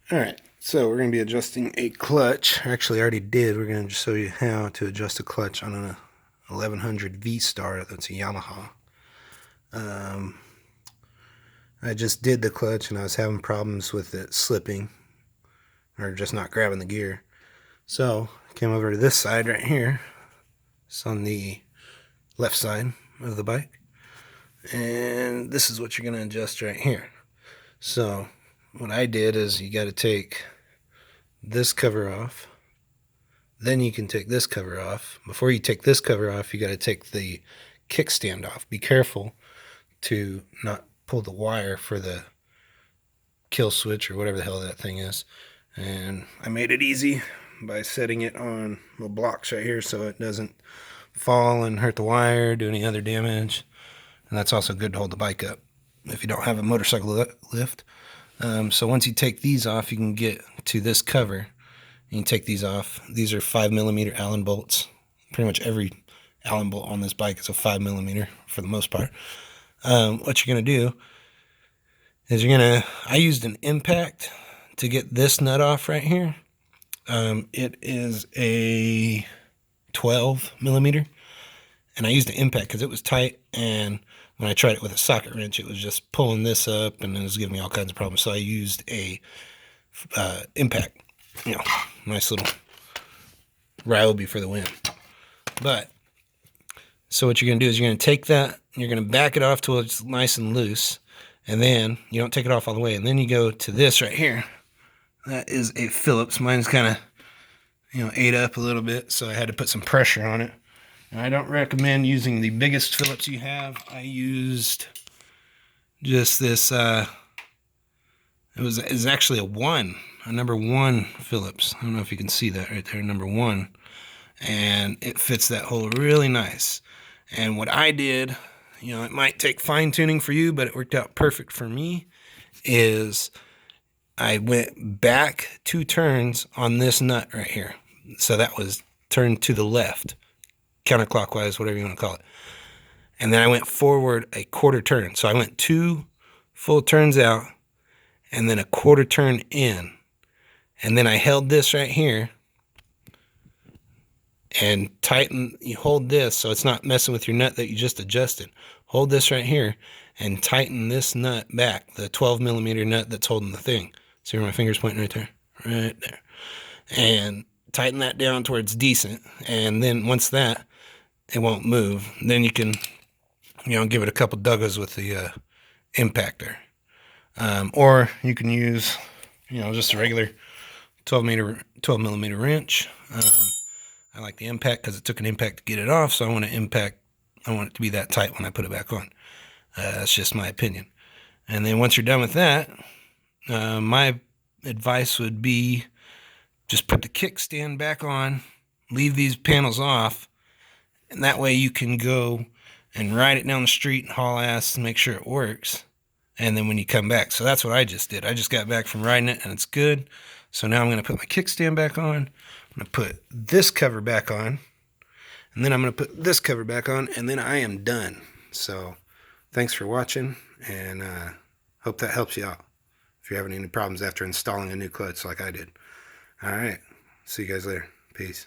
Alright, so we're going to be adjusting a clutch. Actually, I already did. We're going to show you how to adjust a clutch on an 1100 V Star. That's a Yamaha. I just did the clutch and I was having problems with it slipping or just not grabbing the gear. So I came over to this side right here. It's on the left side of the bike. And this is what you're going to adjust right here. So what I did is you got to take this cover off. Then you can take this cover off. Before you take this cover off, you got to take the kickstand off. Be careful to not pull the wire for the kill switch or whatever the hell that thing is. And I made it easy by setting it on the blocks right here so it doesn't fall and hurt the wire, do any other damage. And that's also good to hold the bike up if you don't have a motorcycle lift. So once you take these off, you can get to this cover. You can take these off. These are 5mm Allen bolts. Pretty much every Allen bolt on this bike is a 5mm for the most part. What you're going to do is I used an impact to get this nut off right here. It is a 12mm, and I used an impact because it was tight, and when I tried it with a socket wrench, it was just pulling this up, and it was giving me all kinds of problems. So I used a impact. Nice little Ryobi for the win. But so what you're going to do is you're going to take that, and you're going to back it off till it's nice and loose, and then you don't take it off all the way, and then you go to this right here. That is a Phillips. Mine's kind of, ate up a little bit, so I had to put some pressure on it. And I don't recommend using the biggest Phillips you have. I used just this, it was actually a number 1 Phillips. I don't know if you can see that right there, number 1. And it fits that hole really nice. And what I did, it might take fine tuning for you, but it worked out perfect for me, is I went back 2 turns on this nut right here. So that was turned to the left, counterclockwise, whatever you want to call it. And then I went forward a quarter turn. So I went 2 full turns out and then a quarter turn in. And then I held this right here and you hold this so it's not messing with your nut that you just adjusted. Hold this right here and tighten this nut back, the 12mm nut that's holding the thing. See where my finger's pointing right there? Right there. And tighten that down to where it's decent. And then once that, it won't move. Then you can, give it a couple duggas with the impactor. Or you can use, just a regular 12mm wrench. I like the impact because it took an impact to get it off, so I want it to be that tight when I put it back on. That's just my opinion. And then once you're done with that, my advice would be just put the kickstand back on, leave these panels off, and that way you can go and ride it down the street and haul ass and make sure it works. And then when you come back, so that's what I just did. I just got back from riding it and it's good. So now I'm going to put my kickstand back on. I'm going to put this cover back on, and then I'm going to put this cover back on, and then I am done. So thanks for watching, and hope that helps you out if you're having any problems after installing a new clutch like I did. All right. See you guys later. Peace.